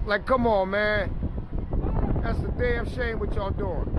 Like, come on, man. That's a damn shame what y'all doing.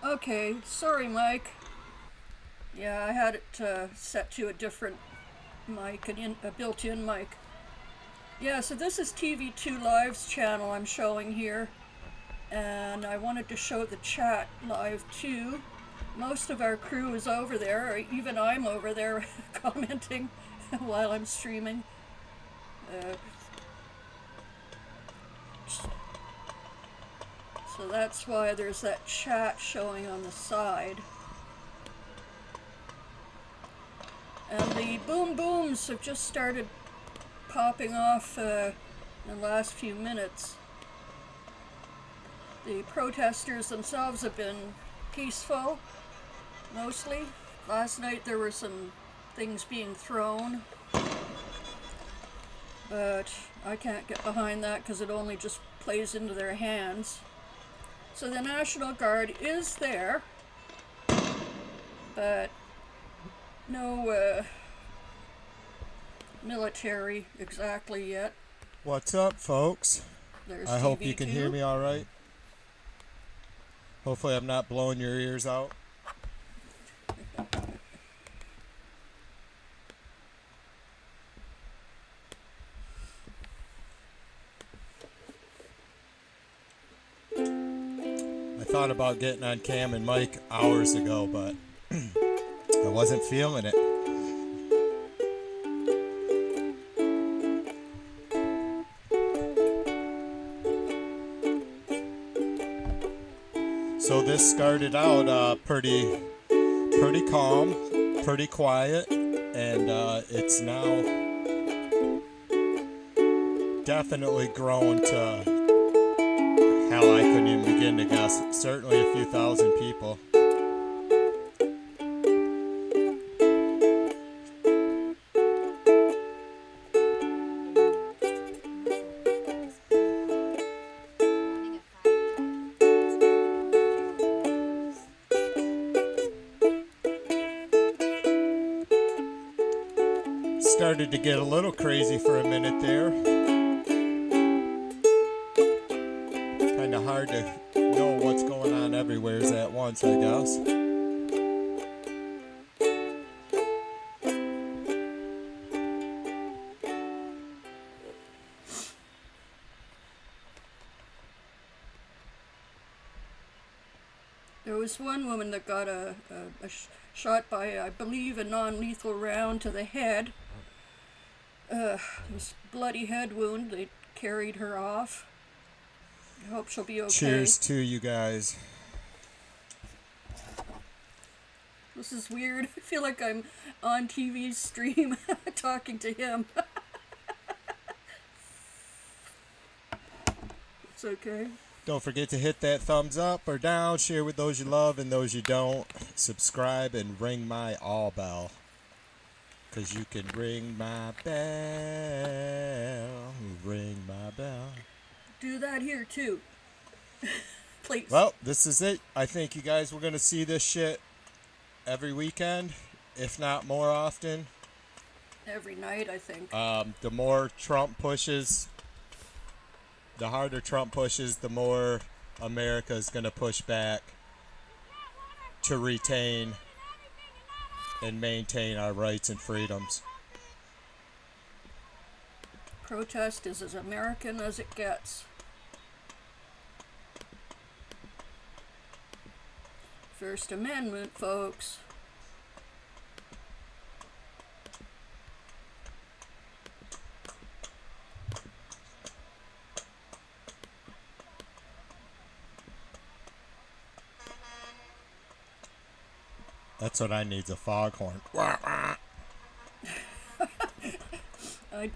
Okay, sorry, Mike. Yeah, I had it set to a different mic, a built-in mic. Yeah, so this is TV2 Live's channel I'm showing here, and I wanted to show the chat live too. Most of our crew is over there, or even I'm over there commenting while I'm streaming. So that's why there's that chat showing on the side. And the boom booms have just started popping off in the last few minutes. The protesters themselves have been peaceful, mostly. Last night there were some things being thrown, but I can't get behind that because it only just plays into their hands. So the National Guard is there, but no military exactly yet. What's up, folks? There's I hope you can hear TV2. me all right. Hopefully I'm not blowing your ears out. I thought about getting on Cam and Mike hours ago, but I wasn't feeling it. So this started out pretty calm, pretty quiet, and it's now definitely grown to hell, I couldn't even begin to guess. Certainly a few thousand people. Started to get a little crazy for a minute there. Kind of hard to know what's going on everywhere at once, I guess. There was one woman that got shot by, I believe, a non-lethal round to the head. This bloody head wound. They carried her off. I hope she'll be okay. Cheers to you guys. This is weird. I feel like I'm on TV stream talking to him. It's okay. Don't forget to hit that thumbs up or down, share with those you love and those you don't. Subscribe and ring my all bell. Because you can ring my bell. Ring my bell. Do that here too. Please. Well, this is it. I think you guys were going to see this shit every weekend, if not more often. Every night, I think. The more Trump pushes, the harder Trump pushes, the more America is going to push back to retain and maintain our rights and freedoms. Protest is as American as it gets. First Amendment, folks. That's what I need, a foghorn.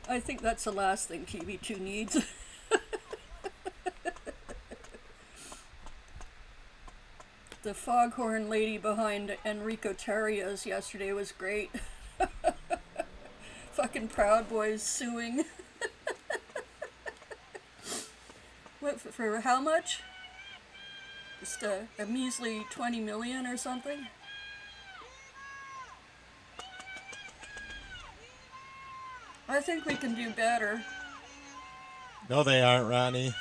I think that's the last thing TV2 needs. The foghorn lady behind Enrico Tarria's yesterday was great. Fucking Proud Boys suing. What, for how much? Just a measly 20 million or something? I think we can do better. No, they aren't, Ronnie.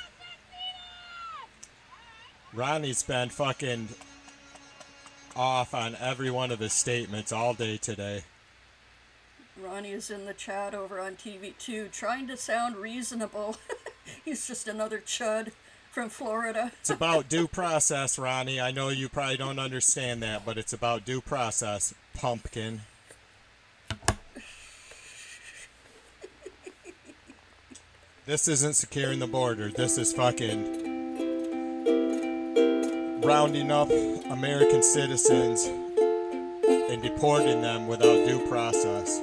Ronnie's been fucking off on every one of his statements all day today. Ronnie is in the chat over on TV2 trying to sound reasonable. He's just another chud from Florida. It's about due process, Ronnie. I know you probably don't understand that, but it's about due process, pumpkin. This isn't securing the border. This is fucking rounding up American citizens and deporting them without due process.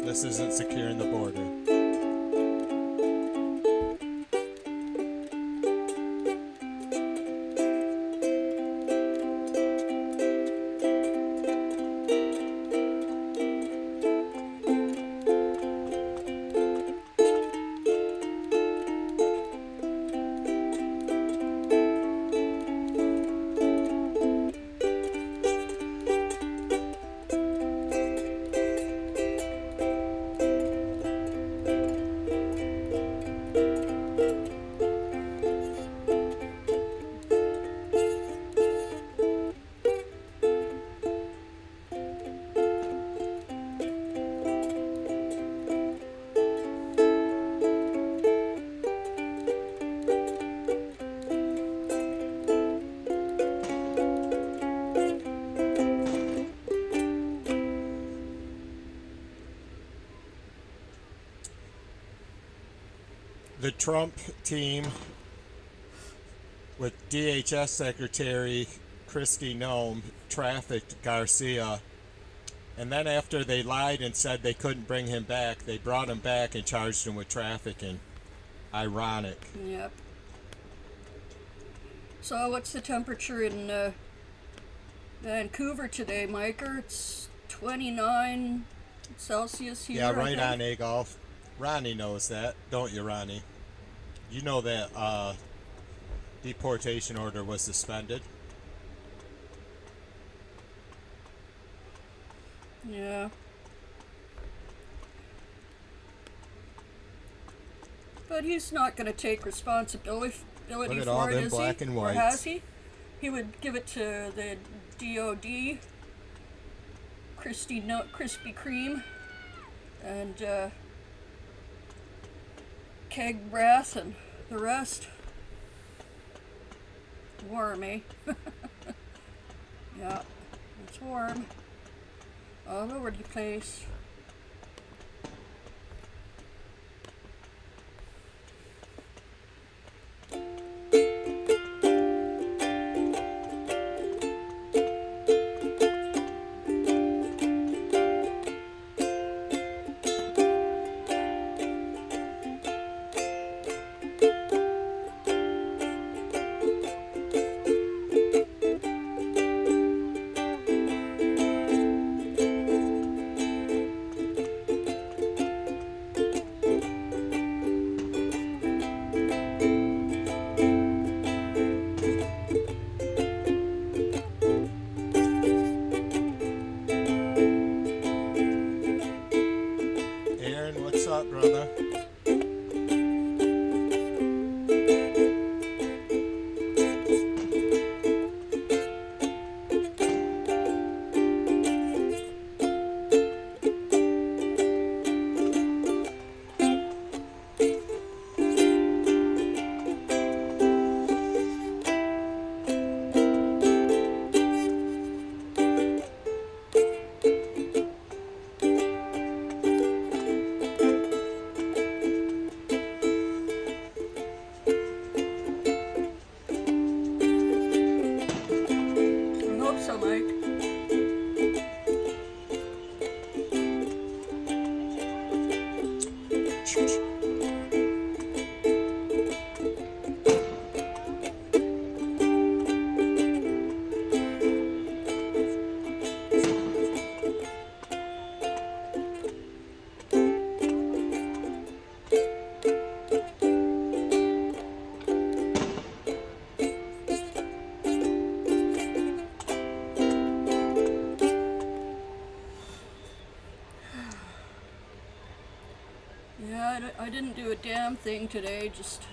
This isn't securing the border. The Trump team with DHS Secretary Kristi Noem trafficked Garcia, and then after they lied and said they couldn't bring him back, they brought him back and charged him with trafficking. Ironic. Yep. So what's the temperature in Vancouver today, Miker? It's 29 Celsius here. Yeah, right on, Agolf. Ronnie knows that, don't you, Ronnie? You know that deportation order was suspended. Yeah. But he's not going to take responsibility Look at for all it, them is black he? and Or whites. has he? He would give it to the DOD, Krispy Kreme, and Keg Brass, and the rest. Warm, eh? Yeah, it's warm. All over the place. Aaron, what's up, brother? I hope so, Mike. Yeah, I didn't do a damn thing today, just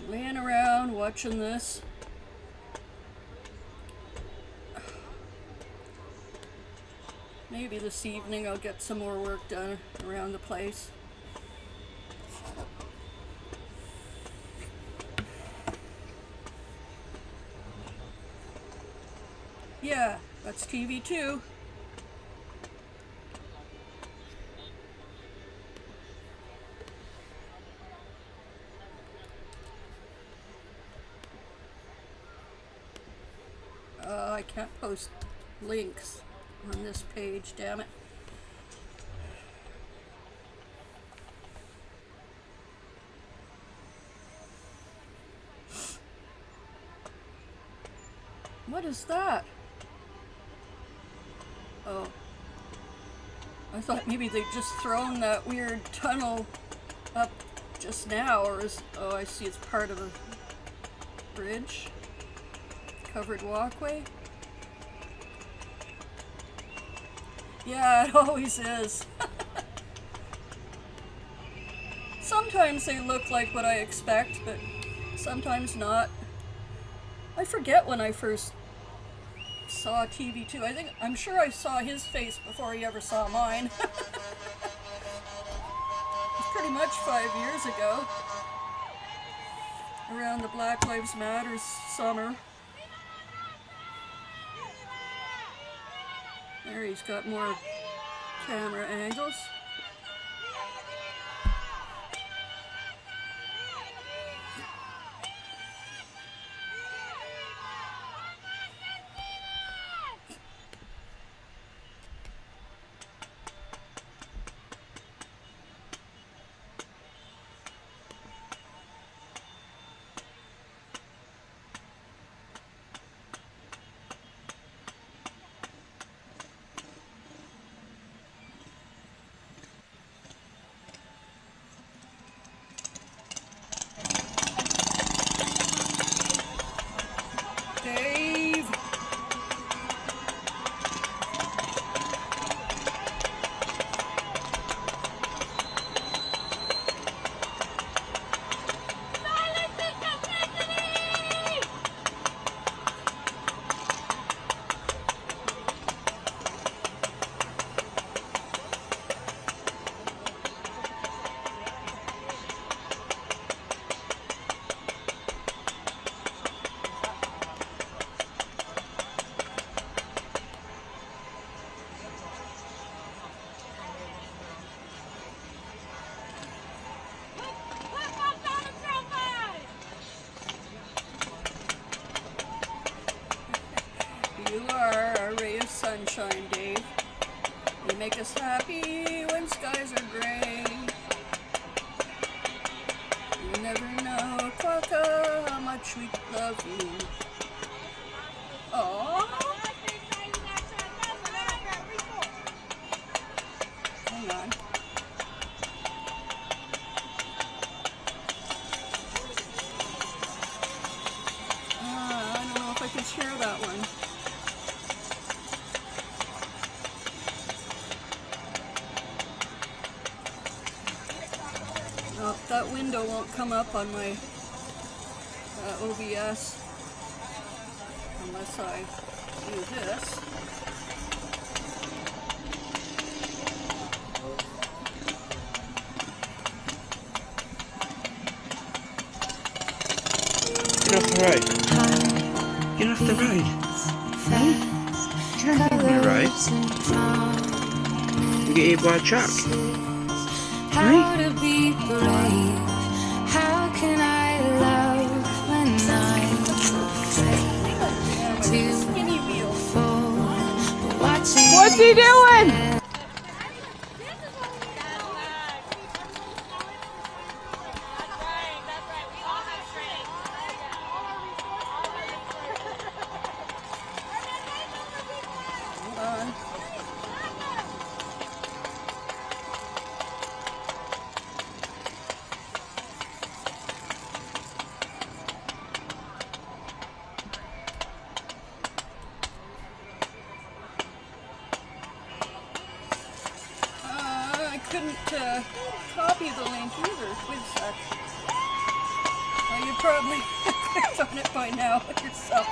laying around watching this. Maybe this evening I'll get some more work done around the place. Yeah, that's TV too. I can't post links on this page, damn it. What is that? Oh. I thought maybe they'd just thrown that weird tunnel up just now, or is... Oh, I see, it's part of a bridge. Covered walkway. Yeah, it always is. Sometimes they look like what I expect, but sometimes not. I forget when I first saw TV2. I'm sure I saw his face before he ever saw mine. It's pretty much 5 years ago. Around the Black Lives Matter summer. There, he's got more camera angles. sunshine, Dave. You make us happy when skies are gray. You never know, Quokka, how much we love you. Aww. Hang on. I don't know if I can share that one. No, that window won't come up on my OBS unless I do this. Get off the road. Get off the road. You can't be on the road. You get hit by a truck. How to be brave? How can I love when I'm afraid to Skinny wheel. fall? Watching What's he doing? Hold on. I couldn't copy the link either. Wait a sec. Well, you probably clicked on it by now yourself.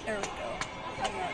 There we go. Hang on.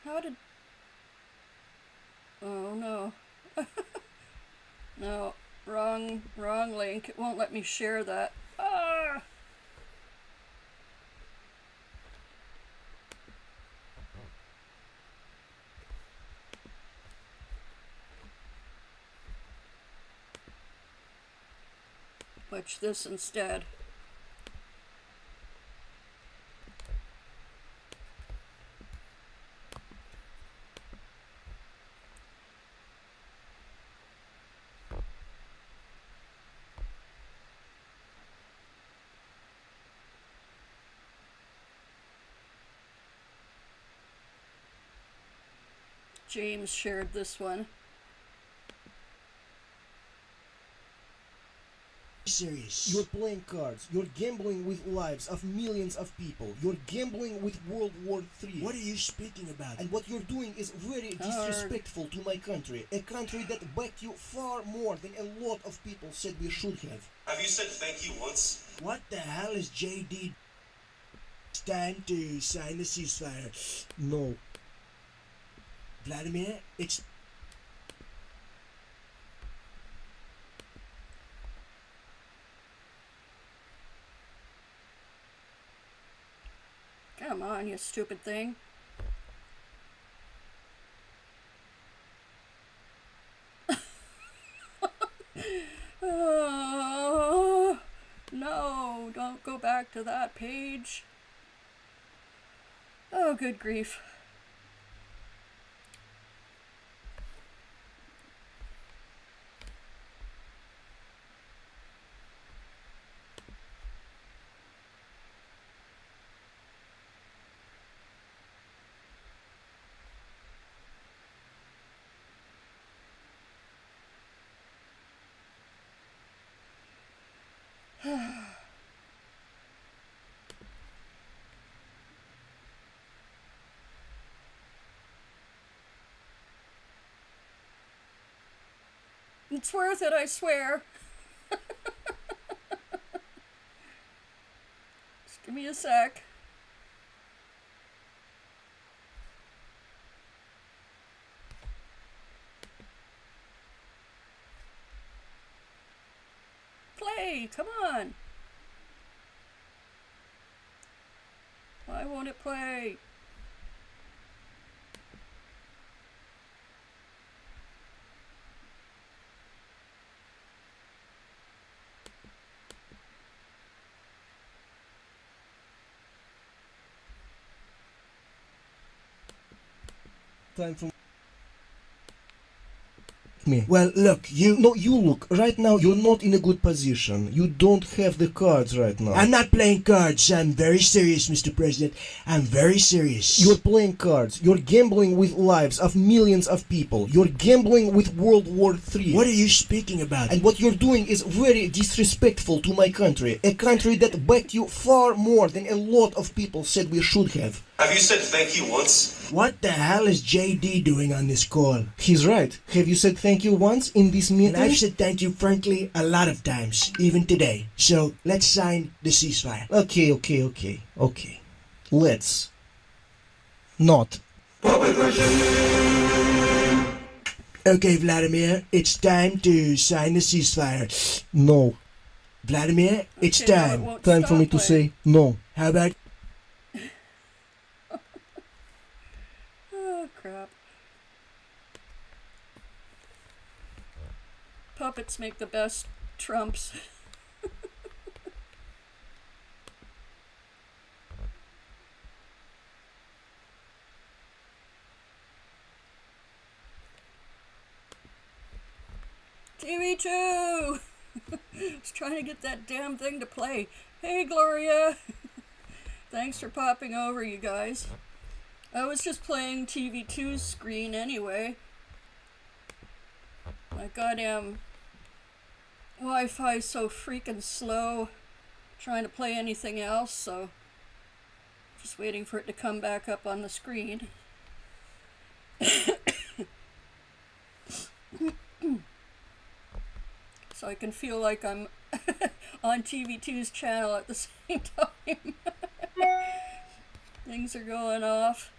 How did... Oh no. No, wrong link. It won't let me share that. Ah! Watch this instead. James shared this one. Serious. You're playing cards. You're gambling with lives of millions of people. You're gambling with World War III. What are you speaking about? And what you're doing is very disrespectful to my country. A country that backed you far more than a lot of people said we should have. Have you said thank you once? What the hell is JD? Stand to sign the ceasefire. No. Vladimir, it's... Come on, you stupid thing. Oh, no, don't go back to that page. Oh, good grief. It's worth it, I swear. Just give me a sec. Play, come on. Why won't it play? Time from me. Well, look, you look. Right now, you're not in a good position. You don't have the cards right now. I'm not playing cards. I'm very serious, Mr. President. I'm very serious. You're playing cards. You're gambling with lives of millions of people. You're gambling with World War III. What are you speaking about? And what you're doing is very disrespectful to my country. A country that backed you far more than a lot of people said we should have. Have you said thank you once? What the hell is JD doing on this call? He's right. Have you said thank you once in this meeting? And I've said thank you, frankly, a lot of times, even today. So, let's sign the ceasefire. Okay. Let's not. Okay, Vladimir, it's time to sign the ceasefire. No. Vladimir, it's Okay, no, it time. won't Time for stop me to playing. say no. How about... Oh, crap. Puppets make the best trumps. TV2! I was trying to get that damn thing to play. Hey, Gloria! Thanks for popping over, you guys. I was just playing TV2's screen anyway. My goddamn Wi-Fi's so freaking slow trying to play anything else, so just waiting for it to come back up on the screen. So I can feel like I'm on TV2's channel at the same time. Things are going off.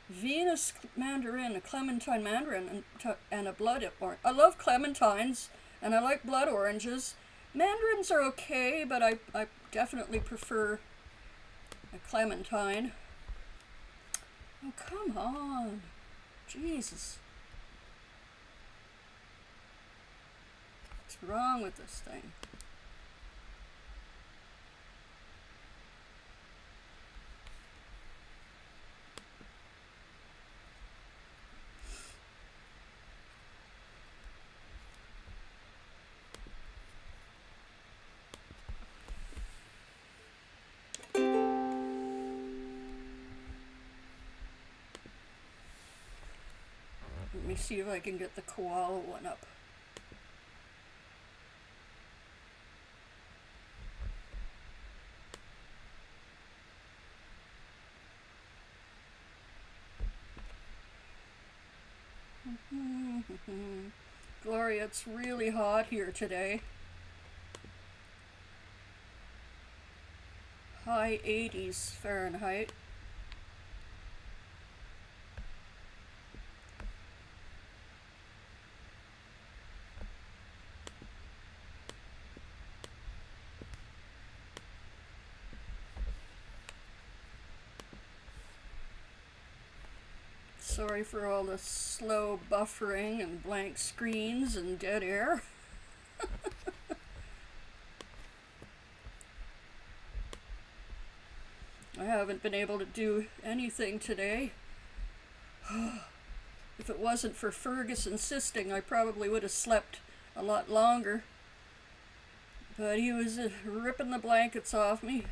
Venus mandarin, a clementine mandarin, and a blood orange. I love clementines, and I like blood oranges. Mandarins are okay, but I definitely prefer a clementine. Oh, come on. Jesus. What's wrong with this thing? Let me see if I can get the koala one up. Gloria, it's really hot here today. High 80s Fahrenheit. Sorry for all the slow buffering and blank screens and dead air. I haven't been able to do anything today. If it wasn't for Fergus insisting, I probably would have slept a lot longer. But he was ripping the blankets off me.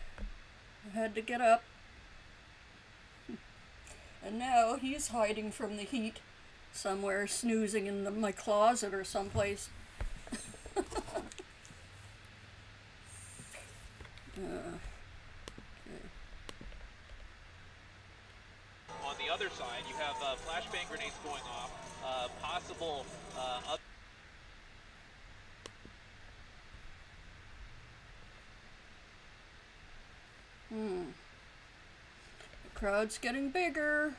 I had to get up. And now he's hiding from the heat somewhere, snoozing in my closet or someplace. On the other side, you have flashbang grenades going off, possible The crowd's getting bigger.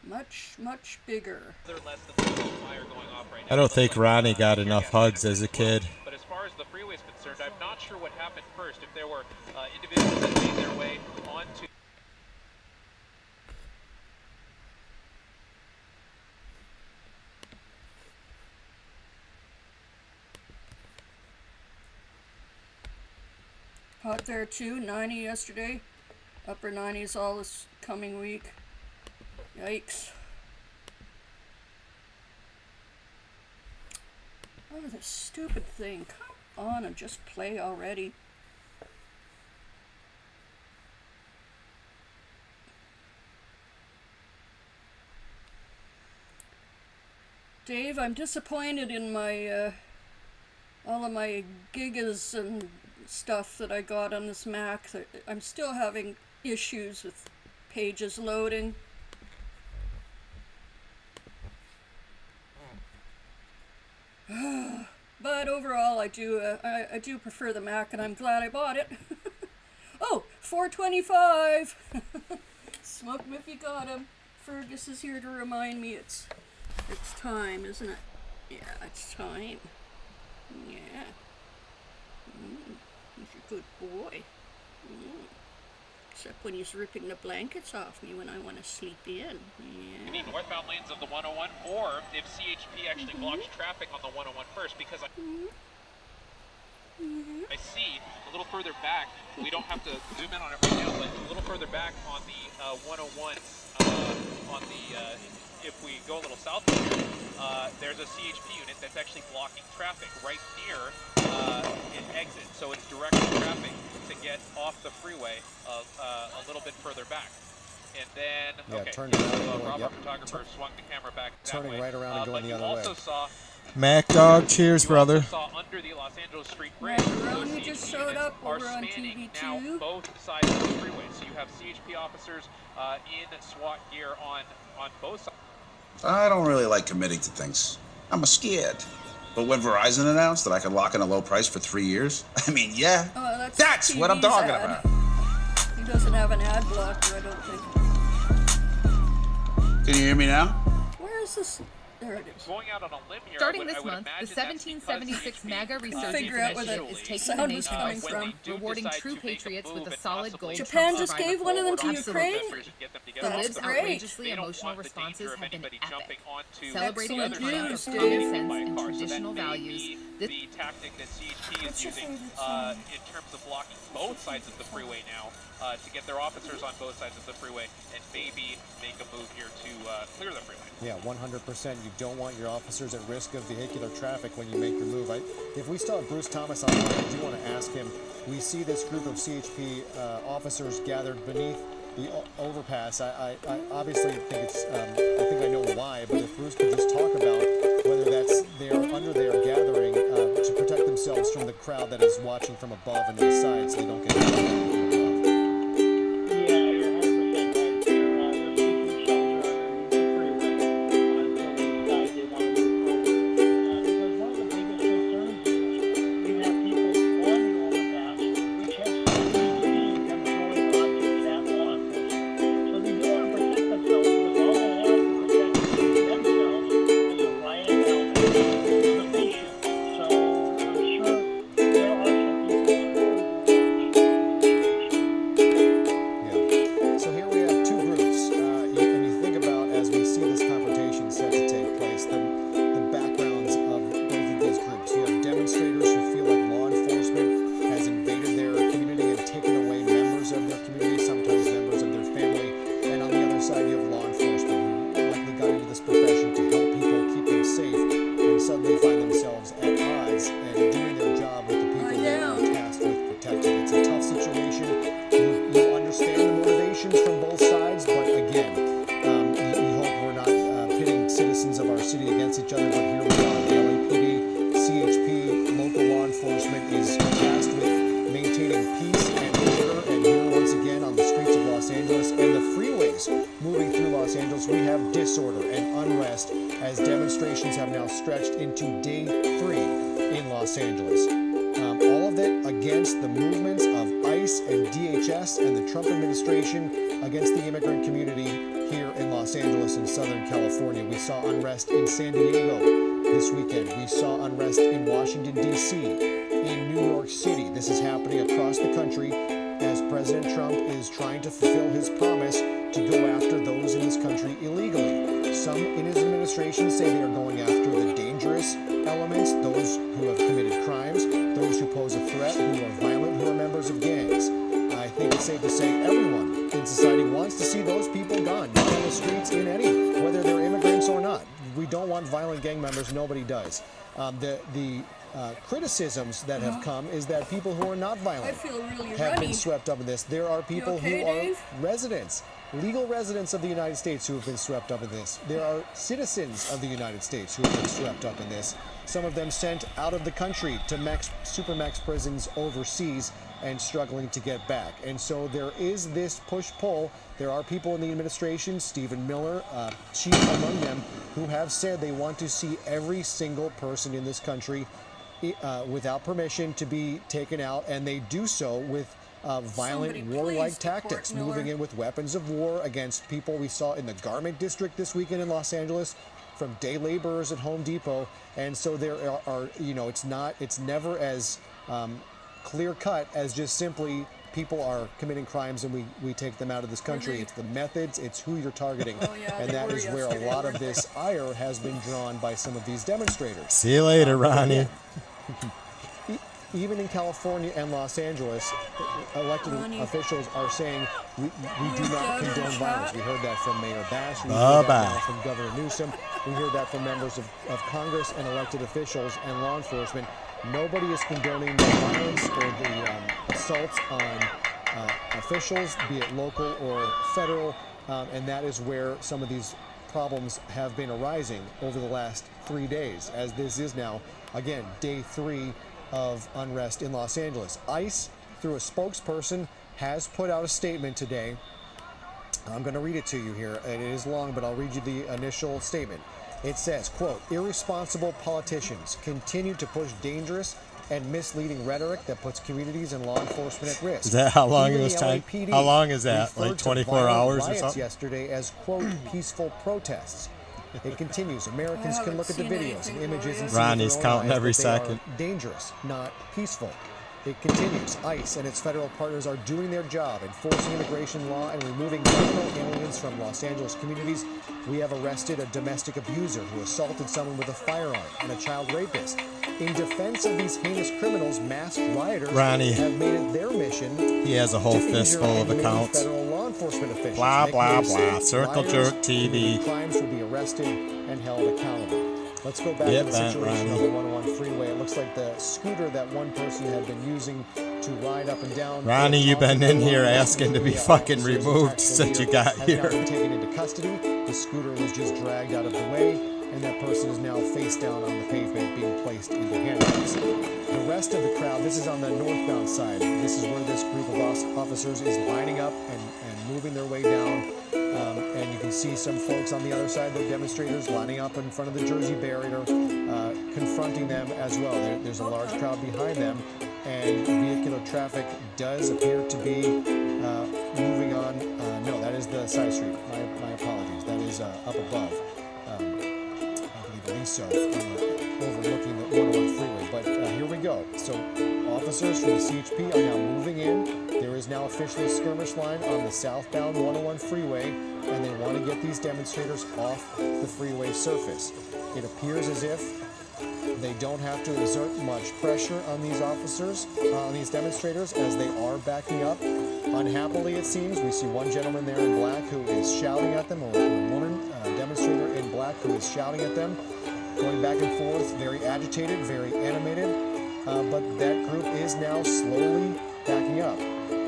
Much, much bigger. other less than fire going off right now. I don't think Ronnie got enough hugs as a kid. But as far as the freeway is concerned, I'm not sure what happened first. If there were individuals that made their way onto Hot there too, 90 yesterday. Upper 90s all this coming week. Yikes. Oh, this stupid thing. Come on and just play already. Dave, I'm disappointed in my, all of my gigas and stuff that I got on this Mac. I'm still having issues with pages loading. But overall, I do prefer the Mac, and I'm glad I bought it. Oh, $4.25. Smoke 'em if you got 'em. Fergus is here to remind me it's time, isn't it? Yeah, it's time. Yeah. He's a good boy. Except when he's ripping the blankets off me when I want to sleep in. Yeah. the northbound lanes of the 101, or if CHP actually blocks traffic on the 101 first, because I see a little further back, we don't have to zoom in on it right now, but a little further back on the 101, on the, if we go a little south of here, there's a CHP unit that's actually blocking traffic right near an exit, so it's directing traffic to get off the freeway a little bit further back. And then, okay, Robert Photographer swung the camera back that way. Right around and going the other way. Also saw Mac Dog, cheers, brother. saw under the Los Angeles Street Bridge, Macaroni just showed up over on spanning TV2. now both sides of the freeway. So you have CHP officers in SWAT gear on both sides. I don't really like committing to things. I'm scared. But when Verizon announced that I could lock in a low price for 3 years, I mean, yeah, Oh, that's what I'm TV's talking ad. about. He doesn't have an ad blocker, I don't think. Can you hear me now? Where is this? There it is. Going out on a limb here, Starting I this would month, the imagine that's because 1776 MAGA Resurgence figure out where the Initiative is taking the sound was nation by coming storm, from. rewarding decide true to make a patriots move with a and solid possibly gold Japan Trump just survivor gave one of them to forward. Ukraine? Absolutely. The The libs That's great. outrageously They don't emotional want the responses danger of have been anybody epic. jumping onto Celebrating the Excellent triumph of news, common Dave. sense by and car. So that traditional may values. be This the tactic that CHP is What's your using favorite song? in terms of blocking both sides of the freeway now to get their officers on both sides of the freeway and maybe make a move here to clear the freeway. Yeah, 100%. You don't want your officers at risk of vehicular traffic when you make your move. If we still have Bruce Thomas on, I do want to ask him. We see this group of CHP officers gathered beneath the overpass. I obviously think it's. I think I know why. But if Bruce could just talk about whether that's they're under there gathering to protect themselves from the crowd that is watching from above and to the side, so they don't get. Angeles, we have disorder and unrest as demonstrations have now stretched into day 3 in Los Angeles. All of it against the movements of ICE and DHS and the Trump administration against the immigrant community here in Los Angeles and Southern California. We saw unrest in San Diego this weekend. We saw unrest in Washington, D.C., in New York City. This is happening across the country as President Trump is trying to fulfill his promise to go after those in this country illegally. Some in his administration say they are going after the dangerous elements, those who have committed crimes, those who pose a threat, who are violent, who are members of gangs. I think it's safe to say everyone in society wants to see those people gone, not on the streets in any, whether they're immigrants or not. We don't want violent gang members. Nobody does. The criticisms that have come is that people who are not violent have been swept up in this. There are people who are residents, legal residents of the United States who have been swept up in this. There are citizens of the United States who have been swept up in this. Some of them sent out of the country to supermax prisons overseas and struggling to get back. And so there is this push-pull. There are people in the administration, Stephen Miller, chief among them, who have said they want to see every single person in this country without permission to be taken out, and they do so with violent, warlike tactics, moving in with weapons of war against people we saw in the garment district this weekend in Los Angeles, from day laborers at Home Depot. And so there are, it's never as clear cut as just simply people are committing crimes and we take them out of this country. It's the methods, it's who you're targeting. And that is where a lot of this ire has been drawn by some of these demonstrators. See you later, Ronnie. Even in California and Los Angeles, elected officials are saying we do not condone violence. We heard that from Mayor Bash. We heard that now from Governor Newsom. We heard that from members of Congress and elected officials and law enforcement. Nobody is condoning the violence or the assaults on officials, be it local or federal, and that is where some of these problems have been arising over the last 3 days, as this is now, again, day 3 of unrest in Los Angeles. ICE, through a spokesperson, has put out a statement today. I'm going to read it to you here. It is long, but I'll read you the initial statement. It says, quote, irresponsible politicians continue to push dangerous and misleading rhetoric that puts communities and law enforcement at risk. Is that how long it was time? How long is that? Like 24 hours or something? Yesterday as, quote, peaceful protests. It continues. Americans can look at the videos and images and see Ronnie's with their own counting eyes every that they are second. dangerous, not peaceful. It continues. ICE and its federal partners are doing their job, enforcing immigration law and removing criminal aliens from Los Angeles communities. We have arrested a domestic abuser who assaulted someone with a firearm and a child rapist. In defense of these heinous criminals, masked rioters have made it their mission. He has a whole fistful of accounts. Federal law enforcement officials. Blah, blah, blah. Circle Jerk TV. Crimes will be arrested and held accountable. Let's go back to the situation on the 101 freeway. It looks like the scooter that one person had been using to ride up and down. Ronnie, you've been in here asking to be fucking removed since you got here. Has now been taken into custody. The scooter was just dragged out of the way, and that person is now face down on the pavement being placed into handcuffs. The rest of the crowd, this is on the northbound side. This is where this group of officers is lining up and moving their way down. And you can see some folks on the other side, the demonstrators lining up in front of the Jersey barrier, confronting them as well. There's a large crowd behind them, and vehicular traffic does appear to be moving on. No, that is the side street. My apologies. That is up above. I believe so, overlooking the 101 freeway. But here we go. So officers from the CHP are now moving in. There is now officially a skirmish line on the southbound 101 freeway, and they want to get these demonstrators off the freeway surface. It appears as if they don't have to exert much pressure on these officers, on these demonstrators, as they are backing up. Unhappily, it seems, we see one gentleman there in black who is shouting at them, or a woman, demonstrator in black who is shouting at them, going back and forth, very agitated, very animated. But that group is now slowly backing up.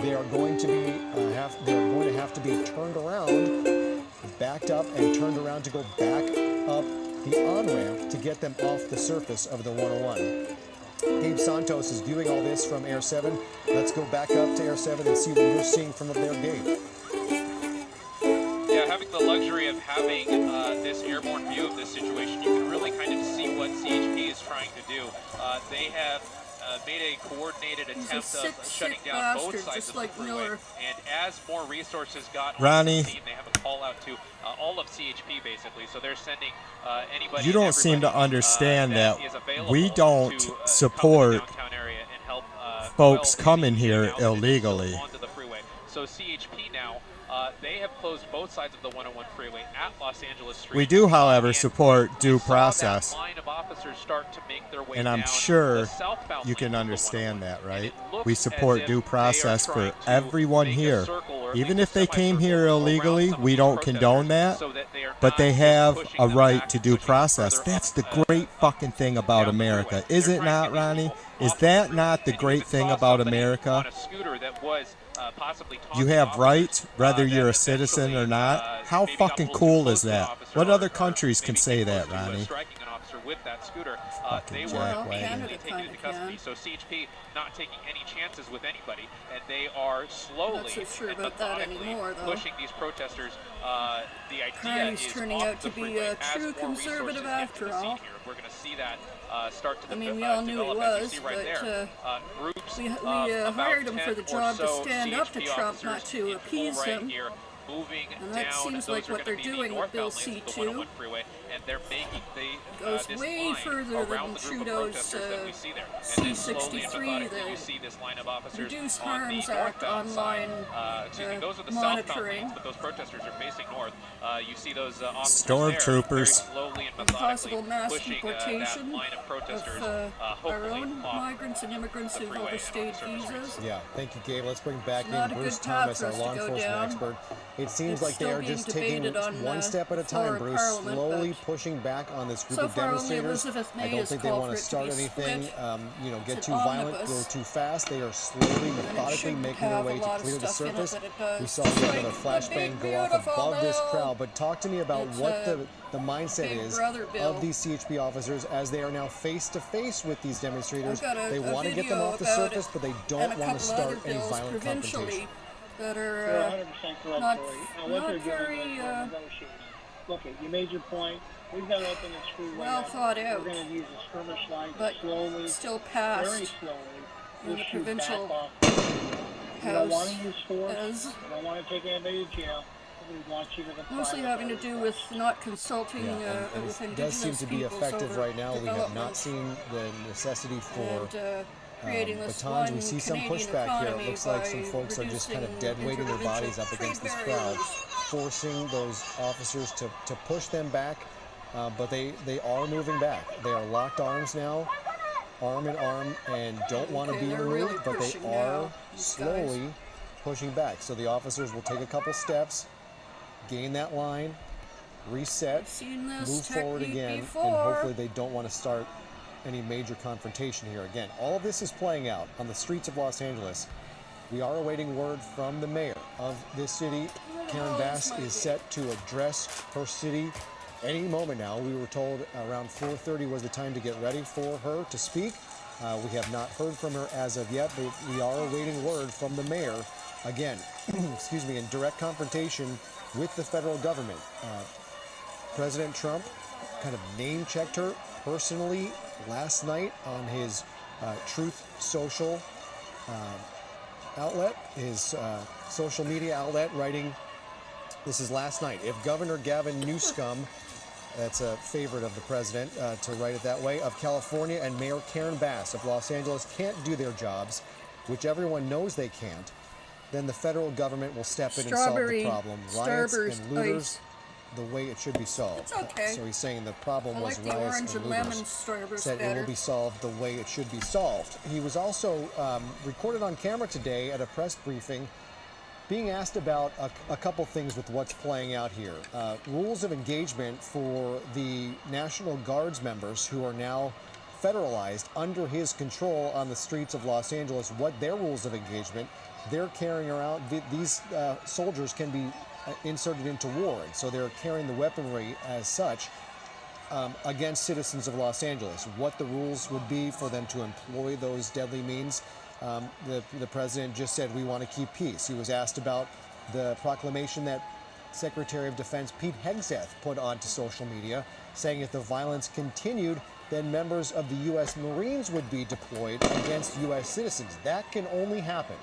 They are going to be have to be turned around, backed up, and turned around to go back up the on-ramp to get them off the surface of the 101. Gabe Santos is viewing all this from Air 7. Let's go back up to Air 7 and see what you're seeing from up there, Gabe. Yeah, having the luxury of having this airborne view of this situation, you can really kind of see what CHP is trying to do. They have made a coordinated attempt of shutting down both sides of the freeway. And as more resources got on the scene, they have a call out to all of CHP basically. So they're sending anybody. You don't seem to understand that we don't support folks coming here illegally. Onto the freeway. So CHP now, they have closed both sides of the 101 freeway at Los Angeles Street. We do, however, support due process. Line of officers start to make their way And I'm down sure the southbound you can lane of the understand 101. that, right? And it We looks support as due if process they are for trying to everyone make a here. circle or Even make if a they came semicircle here around illegally, some of we these don't condone that. so that they are But not they just have pushing a them right back, to due pushing process. further That's the up, great fucking thing about down the America. freeway. Is They're it trying to not, get Ronnie? people Is off the that freeway. not the And you great just thing saw about somebody America? on a scooter that was possibly You taunting have officers, rights, whether that you're a citizen or eventually, not. How maybe got fucking pulled too cool close is to an that? officer What or- other or countries can maybe say came that, close to, Ronnie? striking an officer with that scooter. They Fucking were jackwagon. immediately Canada taken into kinda custody. can. So CHP not taking any chances with anybody, and they are slowly Not so sure and about that methodically anymore, though. pushing these protesters. The idea Carney's is turning off out the to be freeway a as true more conservative resources get after to the scene all. here. We're going to see that start to I mean, we all knew he develop, as you was, see right but there. Groups we of hired him about for the 10 or job to so stand up to CHP Trump, not officers to in appease full rank him. here, moving And that down. seems Those like are what gonna they're be the doing with Bill northbound lanes of the C2. 101 freeway, and they're making Goes this way line further around than the group of Trudeau's protesters that we see there. And then slowly and C-63, methodically, you the see this line of officers Reduce on the Harms Act northbound side. online Those are the southbound monitoring. lanes, but those protesters are facing north. You see those officers Stormtroopers. there, very slowly and methodically Possible mass pushing deportation that line of protesters, of our hopefully own off migrants and immigrants the who've freeway and overstayed onto surface streets. visas. Yeah, thank you, Gabe. Let's bring back It's not in a Bruce good path Thomas, for our us to law go enforcement down. expert. It seems It's like they still are being just taking debated on, one step at a floor time, of Bruce, Parliament, slowly but pushing back on this group so of far only demonstrators. Elizabeth I May don't has think they called want for to it to start be anything, split. get It's too an violent, go omnibus. too fast. They are slowly, methodically shouldn't making their have way a to lot of clear the stuff in it, surface. but it does. We saw Just another like the flashbang Big go off Beautiful above this Bill. crowd. But talk to me about It's what a the mindset Big is Brother Bill. of these CHP officers as they are now face to face with these demonstrators. I've got They a want to get them video off the about surface, it but they and don't a want couple to start other any bills violent provincially confrontation. that You're are 100% correct, not, Corey. What not they're very doing is they're negotiating. Look, you made your point. We've got to open this freeway well up. thought out, We're going to use a skirmish line but to slowly, still very passed slowly, in the push you provincial back off. You don't want House to use force. as You don't want to take anybody to jail. We want you to comply mostly with having to everything. do with not consulting And with it does seem indigenous to be peoples effective over right now. We have not development seen the necessity for and creating this batons. one We see some Canadian pushback here. It economy looks like some by folks are just kind of dead reducing weighting their bodies interprovincial up against this trade crowd, barriers. forcing those officers to push them back. But they are moving back. They are locked arms now, arm in arm, and don't want to Okay, be they're removed, really but they pushing are now, these slowly pushing back. So the officers will take a couple steps, gain that line, reset, Seen this move forward technique again, and before. hopefully they don't want to start any major confrontation here again. All of this is playing out on the streets of Los Angeles. We are awaiting word from the mayor of this city. Karen Bass is set to address her city any moment now. We were told around 4:30 was the time to get ready for her to speak. We have not heard from her as of yet, but we are awaiting word from the mayor, again, excuse me, in direct confrontation with the federal government. President Trump kind of name-checked her personally last night on his Truth Social outlet, his social media outlet, writing, this is last night, if Governor Gavin Newsom, that's a favorite of the president to write it that way, of California, and Mayor Karen Bass of Los Angeles can't do their jobs, which everyone knows they can't, then the federal government will step in and solve the problem. Riots and looters, the way it should be solved. It's okay. So he's saying the problem I was like the riots orange and and lemon looters. strawberries Said it better. will be solved the way it should be solved. He was also recorded on camera today at a press briefing being asked about a couple things with what's playing out here. Rules of engagement for the National Guards members who are now federalized under his control on the streets of Los Angeles, what their rules of engagement. They're carrying around, these soldiers can be inserted into war, and so they're carrying the weaponry as such against citizens of Los Angeles. What the rules would be for them to employ those deadly means. The president just said we want to keep peace. He was asked about the proclamation that Secretary of Defense Pete Hegseth put onto social media, saying if the violence continued, then members of the U.S. Marines would be deployed against U.S. citizens. That can only happen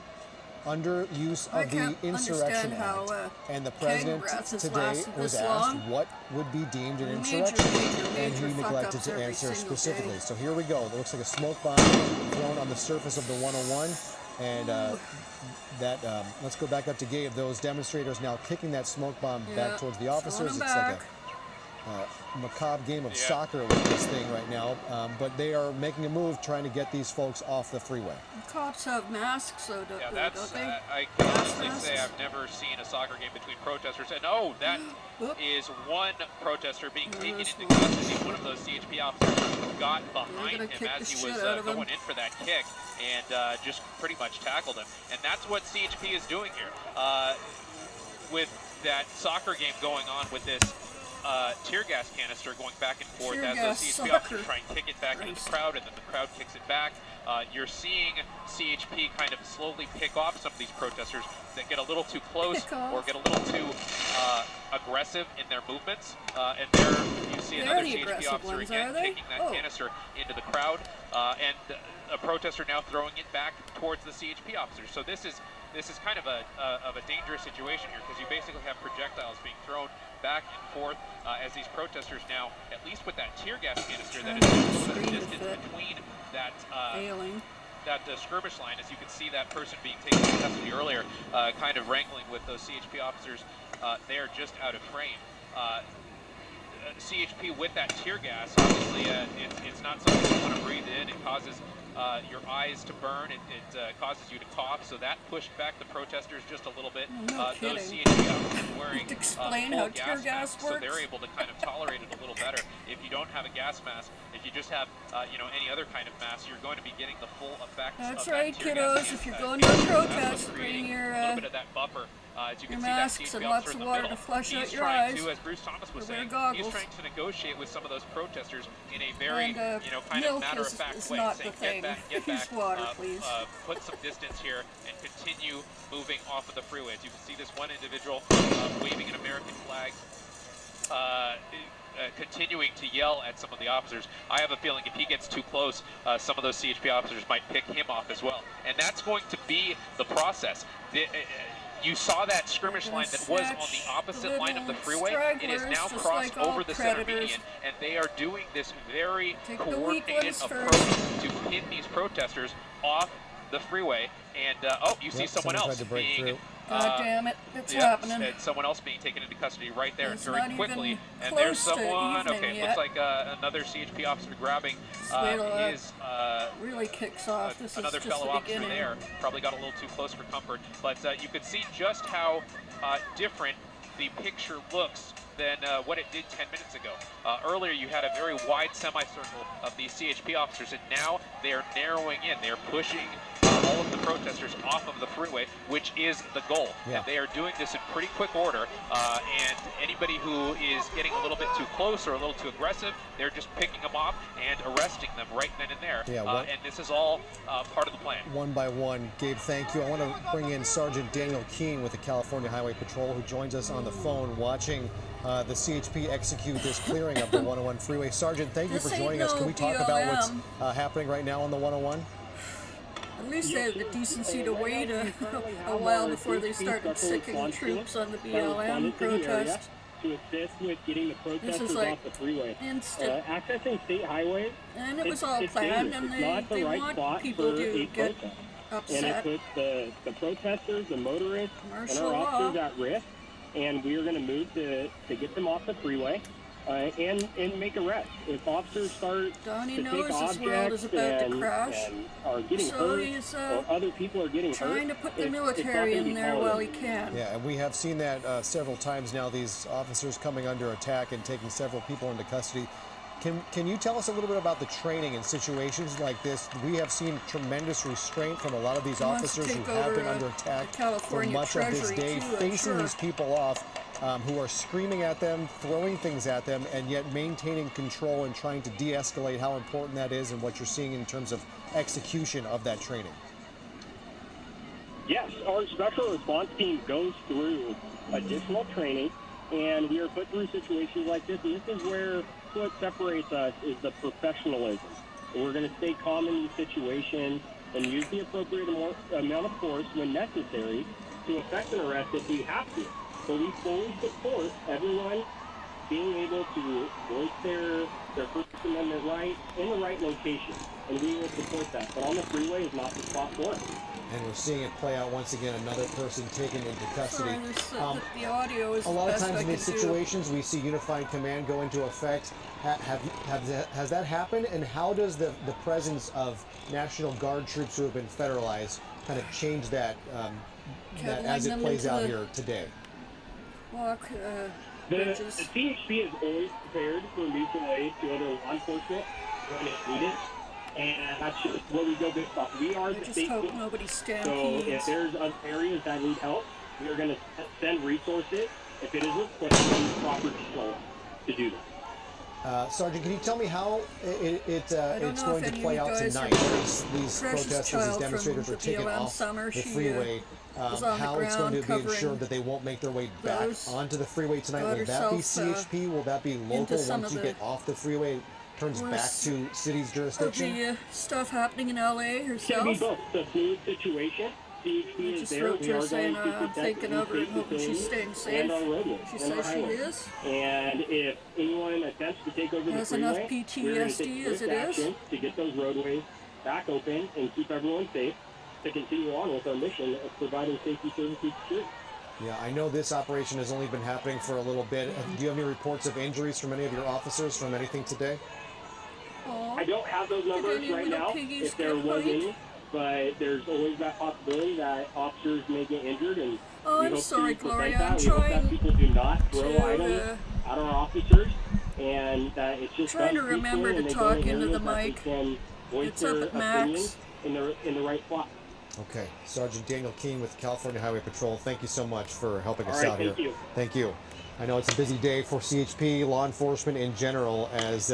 under use of the Insurrection Act. And the president today was asked what would be deemed an insurrection, and he neglected to answer specifically. So here we go. It looks like a smoke bomb thrown on the surface of the 101. And let's go back up to Gabe. Those demonstrators now kicking that smoke bomb back towards the officers. It's like a macabre game of soccer with this thing right now, but they are making a move trying to get these folks off the freeway. The cops have masks, so don't they? I can honestly say I've never seen a soccer game between protesters. And that is one protester being taken into custody. One of those CHP officers got behind him as he was going in for that kick and just pretty much tackled him. And that's what CHP is doing here. With that soccer game going on with this tear gas canister going back and forth as those CHP officers try and kick it back into the crowd, and then the crowd kicks it back. You're seeing CHP kind of slowly pick off some of these protesters that get a little too close or get a little too aggressive in their movements. And there you see another CHP officer again kicking that canister into the crowd, and a protester now throwing it back towards the CHP officers. So this is kind of a dangerous situation here, because you basically have projectiles being thrown back and forth as these protesters now, at least with that tear gas canister that is a little bit of distance between that skirmish line, as you can see that person being taken into custody earlier, kind of wrangling with those CHP officers. They're just out of frame. CHP with that tear gas, obviously it's not something you want to breathe in. It causes your eyes to burn. It causes you to cough, so that pushed back the protesters just a little bit. Those CHP officers wearing full gas masks, so they're able to kind of tolerate it a little better. If you don't have a gas mask, if you just have any other kind of mask, you're going to be getting the full effects of that tear gas. If you're going to a protest, bring your a little bit of that buffer. As you can see, masks that and lots of water to flush out your eyes. As Bruce Thomas was saying, he's trying to negotiate with some of those protesters in a very, kind of matter-of-fact way, saying, get back, water, please. Put some distance here, and continue moving off of the freeway. As you can see, this one individual waving an American flag, continuing to yell at some of the officers. I have a feeling if he gets too close, some of those CHP officers might pick him off as well. And that's going to be the process. You saw that skirmish line that was on the opposite line of the freeway. It is now crossed over the center median, and they are doing this very coordinated approach to pin these protesters off the freeway. And you see someone else being God damn it, it's happening. And someone else being taken into custody right there very quickly. And there's someone, okay, looks like another CHP officer grabbing his really kicks off. This another is just fellow the officer beginning. there. Probably got a little too close for comfort. But you could see just how different the picture looks than what it did 10 minutes ago. Earlier you had a very wide semicircle of these CHP officers, and now they are narrowing in. They are pushing all of the protesters off of the freeway, which is the goal. Yeah. And they are doing this in pretty quick order, and anybody who is getting a little bit too close or a little too aggressive, they're just picking them off and arresting them right then and there. Yeah, and this is all part of the plan. One by one. Gabe, thank you. I want to bring in Sergeant Daniel Keene with the California Highway Patrol, who joins us on the phone watching the CHP execute this clearing of the 101 freeway. Sergeant, thank you for joining us. Can we talk about what's happening right now on the 101? At least they had the decency to wait a while before they started sicking troops on the BLM protest. To assist with getting the protesters like off the freeway. Instant. Accessing state highways, and it was all planned, and they want people to get upset. And it puts the protesters, the motorists, and our officers at risk. And we are going to move to get them off the freeway and make arrests. If officers start Donnie to knows take this objects world is about to and crash, are getting so hurt, he's or other people are getting trying hurt, to put the military in there while he can. Yeah, and we have seen that several times now, these officers coming under attack and taking several people into custody. Can you tell us a little bit about the training in situations like this? We have seen tremendous restraint from a lot of these officers who have been under attack for much of this day, facing these people off who are screaming at them, throwing things at them, and yet maintaining control and trying to de-escalate. How important that is and what you're seeing in terms of execution of that training. Yes, our special response team goes through additional training, and we are put through situations like this, and this is where what separates us is the professionalism. We're going to stay calm in these situations and use the appropriate amount of force when necessary to effect an arrest if we have to. So we fully support everyone being able to voice their First Amendment right in the right location, and we will support that. But on the freeway is not the spot for it. And we're seeing it play out once again. Another person taken into custody. Sorry, the audio is a lot of best times I in these can do. situations, we see unified command go into effect. Has that happened? And how does the presence of National Guard troops who have been federalized kind of change that, that as it plays out here today? The CHP is always prepared for mutual aid to other law enforcement when it's needed, and that's just what we go based off. We are the state. Hope nobody so stampedes. if there's areas that need help, we are going to send resources. If it is required, proper control to do that. Sergeant, can you tell me how it's going to play out tonight? These protesters, these demonstrators are taken off the freeway. How it's going to be ensured that they won't make their way back onto the freeway tonight? Will that be CHP? Will that be local once you get off the freeway? Turns back to city's jurisdiction? The stuff happening in LA herself? It's going to be both. It's a fluid situation. CHP is there. We are going to I'm thinking of her and hoping she's staying safe. She says she is. And if anyone attempts to take over the has freeway, enough PTSD as it is to get those roadways back open and keep everyone safe to continue on with our mission of providing safety services to security. Yeah, I know this operation has only been happening for a little bit. Do you have any reports of injuries from any of your officers from anything today? I don't have those numbers right now, if there was any, but there's always that possibility that officers may get injured, and we hope to prevent that. We hope that people do not throw items at our officers, and that it's just trying to remember to talk into the mic. It's up at max in the right spot. Okay, Sergeant Daniel Keene with California Highway Patrol. Thank you so much for helping us out here. Thank you. I know it's a busy day for CHP, law enforcement in general, as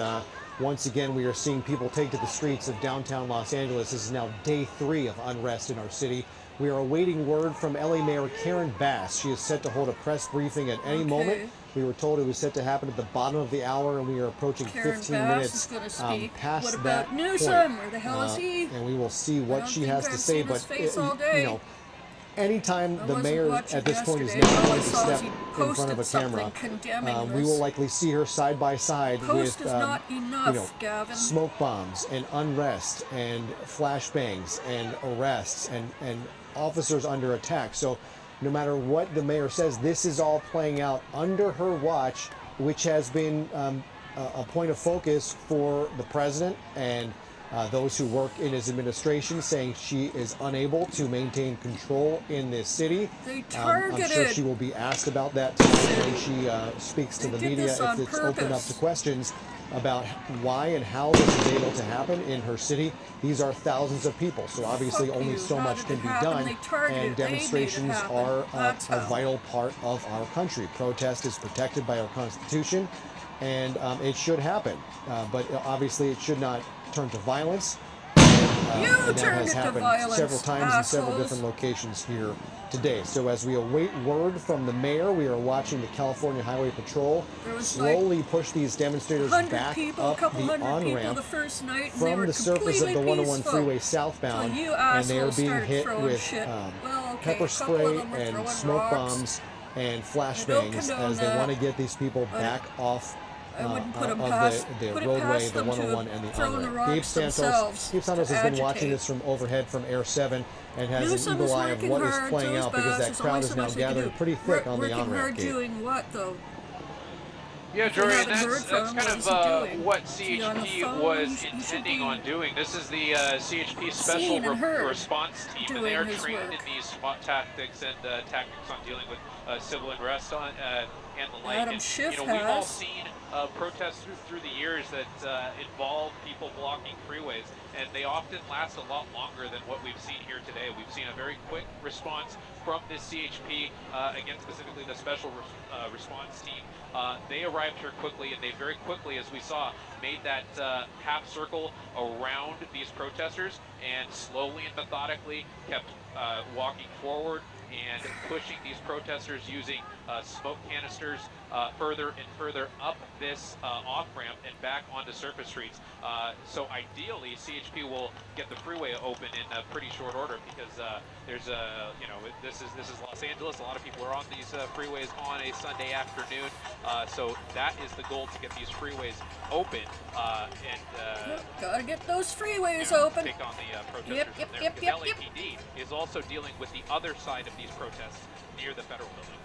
once again we are seeing people take to the streets of downtown Los Angeles. This is now day 3 of unrest in our city. We are awaiting word from LA Mayor Karen Bass. She is set to hold a press briefing at any moment. We were told it was set to happen at the bottom of the hour, and we are approaching Karen 15 Bass minutes what past about that Newsom? point. Where the hell is he? And we will see what she has to say. But you know, anytime the mayor at this point is not going to step in front of a camera, we will likely see her side by side with smoke bombs and unrest and flashbangs and arrests and officers under attack. So no matter what the mayor says, this is all playing out under her watch, which has been a point of focus for the president and those who work in his administration, saying she is unable to maintain control in this city. I'm sure she will be asked about that tonight when she speaks to the media if it's open up to questions about why and how this is able to happen in her city. These are thousands of people, so obviously only so much can be done, and demonstrations are a vital part of our country. Protest is protected by our Constitution, and it should happen, but obviously it should not turn to violence. And that has happened several times in several different locations here today. So as we await word from the mayor, we are watching the California Highway Patrol slowly push these demonstrators back up the on-ramp from the surface of the 101 freeway southbound, and they are being hit with pepper spray and smoke bombs and flashbangs as they want to get these people back off the roadway, the 101, and the on-ramp. Gabe Santos has been watching this from overhead from Air 7 and has an eagle eye of what is playing out, because that crowd is now gathering pretty thick on the on-ramp. Doing what, though? Yeah, Jordan, that's kind of what CHP was intending on doing. This is the CHP Special Response Team, and they are trained in these SWAT tactics and tactics on dealing with civil unrest and the like. Adam And, Schiff we've all has. seen protests through the years that involve people blocking freeways, and they often last a lot longer than what we've seen here today. We've seen a very quick response from this CHP, again specifically the special response team. They arrived here quickly, and they very quickly, as we saw, made that half circle around these protesters and slowly and methodically kept walking forward and pushing these protesters using smoke canisters further and further up this off-ramp and back onto surface streets. So ideally, CHP will get the freeway open in a pretty short order, because there's this is Los Angeles. A lot of people are on these freeways on a Sunday afternoon. So that is the goal, to get these freeways open and gotta get those freeways open. Take on the protesters from there. Because LAPD is also dealing with the other side of these protests near the federal building.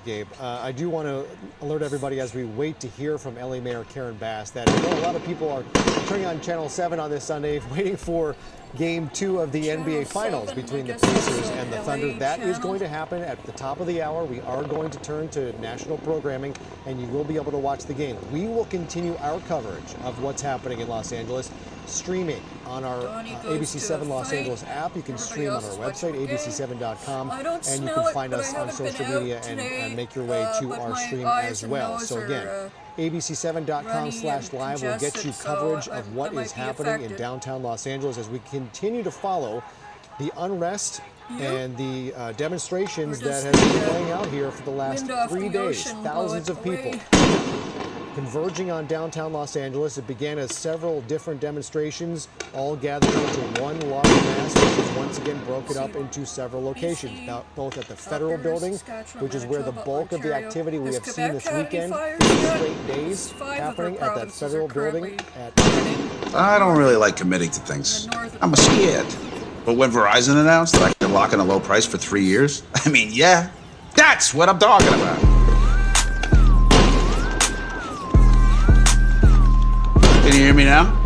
Gabe, I do want to alert everybody as we wait to hear from LA Mayor Karen Bass that a lot of people are turning on Channel 7 on this Sunday waiting for Game 2 of the NBA Finals between the Pacers and the Thunder. That is going to happen at the top of the hour. We are going to turn to national programming, and you will be able to watch the game. We will continue our coverage of what's happening in Los Angeles, streaming on our ABC7 Los Angeles app. You can stream on our website, abc7.com, and you can find us on social media and make your way to our stream as well. So again, abc7.com/live will get you coverage of what is happening in downtown Los Angeles as we continue to follow the unrest and the demonstrations that have been playing out here for the last 3 days. Thousands of people converging on downtown Los Angeles. It began as several different demonstrations, all gathered into one large mass, which has once again broken up into several locations. Now, both at the federal building, which is where the bulk of the activity we have seen this weekend, 3 straight days happening at that federal building. I don't really like committing to things. I'm scared. But when Verizon announced that I could lock in a low price for 3 years, I mean, yeah, that's what I'm talking about. Can you hear me now?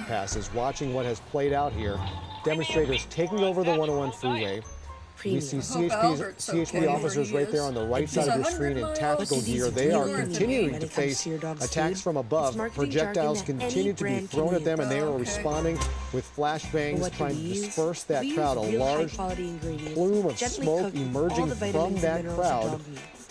Passes, watching what has played out here. Demonstrators taking over the 101 freeway. We see CHP officers right there on the right side of your screen in tactical gear. They are continuing to face attacks from above. Projectiles continue to be thrown at them, and they are responding with flashbangs, trying to disperse that crowd. A large plume of smoke emerging from that crowd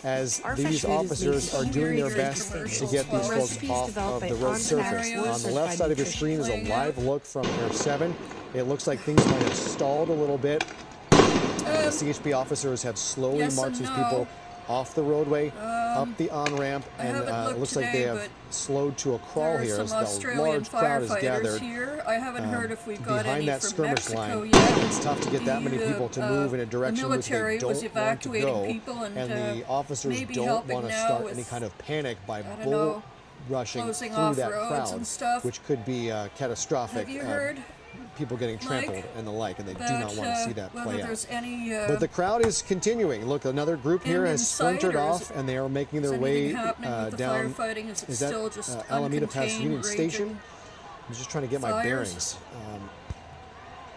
as these officers are doing their best to get these folks off of the road surface. On the left side of your screen is a live look from Air 7. It looks like things might have stalled a little bit. The CHP officers have slowly marched these people off the roadway, up the on-ramp, and it looks like they have slowed to a crawl here as the large crowd is gathered I haven't heard if we got behind any that from skirmish Mexico line. yet. It's tough to get that many people to move in a direction which they don't want to go, and the officers don't want to start any kind of panic by bull rushing through that crowd, which could be catastrophic. Have you heard? People getting trampled and the like, and they do not want to see that play out. Any, but the crowd is continuing. Look, another group here has splintered off, and they are making their way down. Is that Alameda past Union Station? I'm just trying to get my bearings.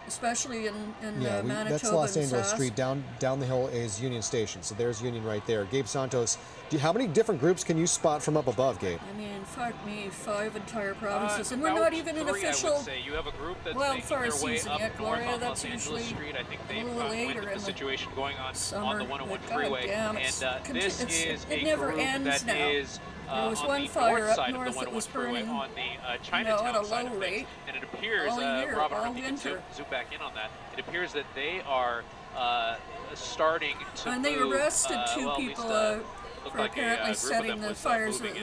Especially in Manitoba. That's Los Angeles Street. Down the hill is Union Station. So there's Union right there. Gabe Santos, how many different groups can you spot from up above, Gabe? I mean, fuck me, 5 entire provinces, and we're not even an official You have a group that's wildfire making their way season up yet, north Gloria. on That's Los usually Angeles Street. I think a they've little later witnessed in the situation going on the 101 but freeway, goddamn, and this is it a never group ends that now. is There was on one the fire north up side north of the that was 101 freeway burning, on the Chinatown at a side low of things, rate and it appears, all year, Robert, I all hope you can winter. zoom back in on that. It appears that they are starting to and they move, arrested 2 well, people looked for like apparently a group of setting them the was, fires moving in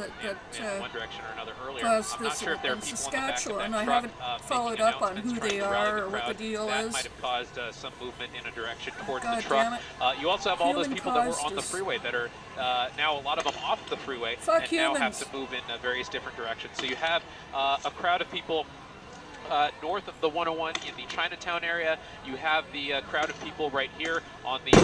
one direction or another earlier. caused I'm not this sure if there are in people in the back of Saskatchewan. that I truck, haven't followed up on who they are or what the deal that is. might have caused some movement in a direction towards God the truck. damn it. You also have all those Human people that were caused on the this. freeway that are now a lot of them off the freeway Fuck and now have humans. to move in various different directions. So you have a crowd of people north of the 101 in the Chinatown area. You have the crowd of people right here on the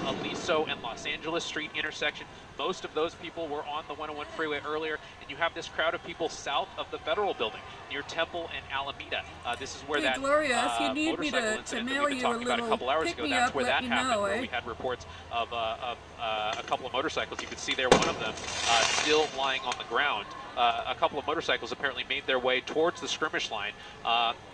Aliso and Los Angeles Street intersection. Most of those people were on the 101 freeway earlier, and you have this crowd of people south of the Federal Building near Temple and Alameda. This is where hey, that Gloria, if you need me motorcycle to incident mail that we've been you talking about a couple hours ago, that's where that happened, where we had reports of a couple of motorcycles. You can see there one of them still lying on the ground. A couple of motorcycles apparently made their way towards the skirmish line.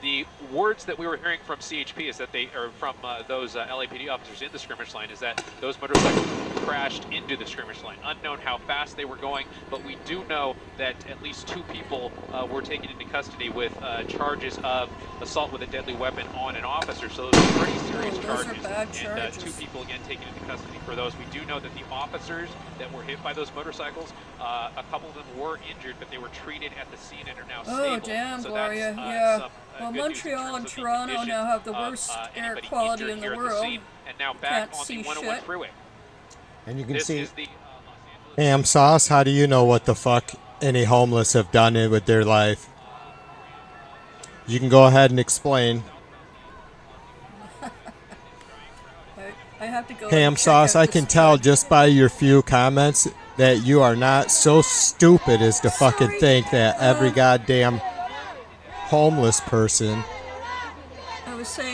The words that we were hearing from CHP is that or from those LAPD officers in the skirmish line, is that those motorcycles crashed into the skirmish line. Unknown how fast they were going, but we do know that at least 2 people were taken into custody with charges of assault with a deadly weapon on an officer. So those are pretty serious charges. And 2 people again taken into custody for those. We do know that the officers that were hit by those motorcycles, a couple of them were injured, but they were treated at the scene and are now stable. Oh, damn, so Gloria. that's, Yeah. Well, Montreal and Toronto now have the worst air quality in the world. And now back on the 101 freeway. And you can see. Ham Sauce, how do you know what the fuck any homeless have done with their life? You can go ahead and explain. I have to go. Ham Sauce, I can tell just by your few comments that you are not so stupid as to fucking think that every goddamn homeless person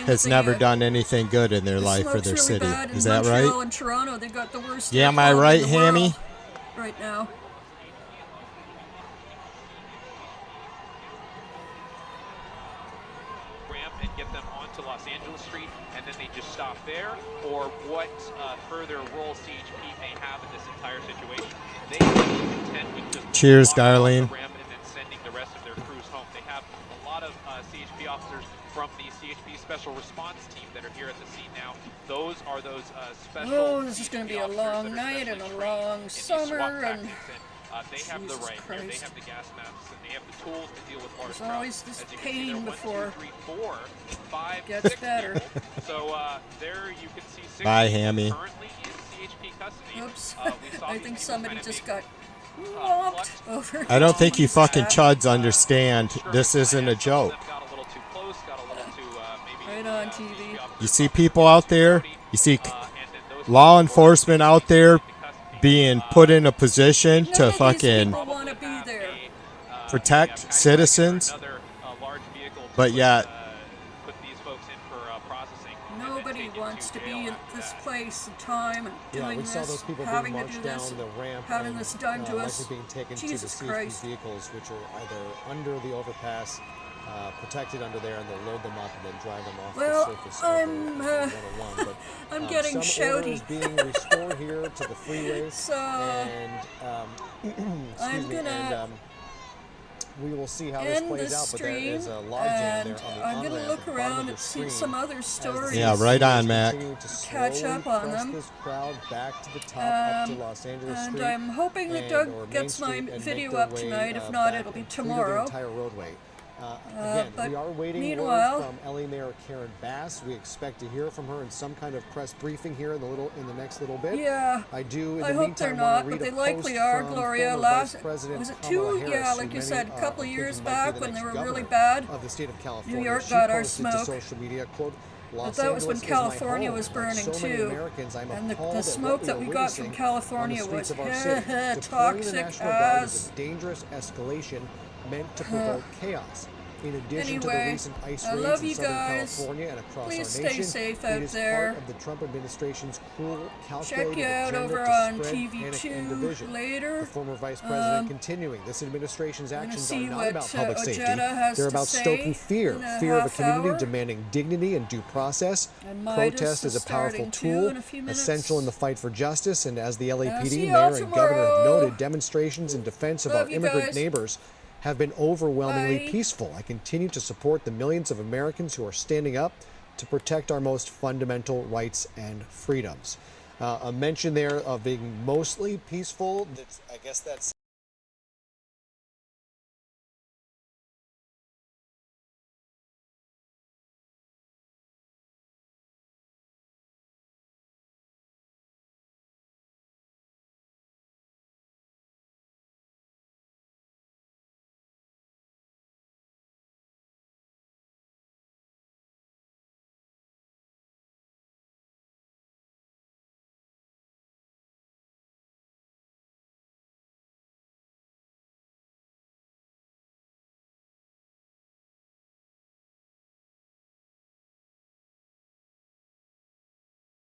has never done anything good in their life or their city. Is that right? In Toronto, they got the worst. Yeah, am I right, Hammy? Right now. Ramp and get them onto Los Angeles Street, and then they just stop there, or what further role CHP may have in this entire situation. They contend with just cheers, darling. The ramp and then sending the rest of their crews home. They have a lot of CHP officers from the CHP Special Response Team that are here at the scene now. Those are those special. Oh, this is going to be a long night and a long summer, and they have the right here. They have the gas masks and they have the tools to deal with large crowds. There's always this pain before it gets better. So there you can see 6 Bye, Hammy. currently in CHP custody. Oops, I think somebody just got whopped over. I don't think you fucking chuds understand. This isn't a joke. Right on TV. You see people out there, you see law enforcement out there being put in a position to fucking protect citizens, but yet nobody wants to be in this place and time and doing we saw this, those people having being to do marched this, down the ramp having and, this done to us. likely being taken Jesus to the Christ. CHP vehicles, which are either under the overpass, protected under there, and they'll load them up and then drive them off Well, the surface I'm, of the 101. But, I'm getting some order is shouty. being restored here to the freeways, So, and I'm gonna we will see how this end plays the out. But there stream, is a log jam and there on the I'm gonna on-ramp look at the bottom around of and the see screen some other as the stories. Yeah, right on, Mac. continue to Catch slowly up on press them. this crowd back to the top, up to Los Angeles And Street, I'm hoping that or Doug Main gets my Street, and make video their up way, tonight. If not, back it'll be and clear tomorrow. the entire roadway. Again, but we are waiting meanwhile- word from LA Mayor Karen Bass. We expect to hear from her in some kind of press briefing here in the next little bit. Yeah, I do. In I the hope meantime, they're want not, to read but they a likely post are. from Gloria, former last Vice President was it Kamala 2? Harris, Yeah, who like you many, said, a couple of think years might be back the when they next were really governor bad. of the state of California. New York She got our posted to smoke. social media, quote, Los But that was when Angeles is my California home. was Like burning so many too, Americans, I'm and appalled the at smoke what that we we are got from witnessing California on the was streets of our city. Deploying the toxic National Guard as. is a dangerous escalation meant to provoke chaos. In addition to the Anyway, recent ice I raids love in you Southern guys. California and across Please our stay nation, safe it out is there. part of the Trump administration's cruel, Check calculated you out agenda over to on spread panic and TV2 division. later. The former vice president continuing, this administration's I'm gonna actions see are not what about public safety. Ojeda has They're to about say stoking fear, in a fear of a half community hour. demanding dignity and due process. And Midas Protest is a powerful starting too tool, in a few minutes. essential in the fight for justice, and as the see LAPD, y'all mayor, and governor have tomorrow. noted, demonstrations in defense of Love our you immigrant guys. neighbors have been overwhelmingly Bye. peaceful. I continue to support the millions of Americans who are standing up to protect our most fundamental rights and freedoms. A mention there of being mostly peaceful, I guess that's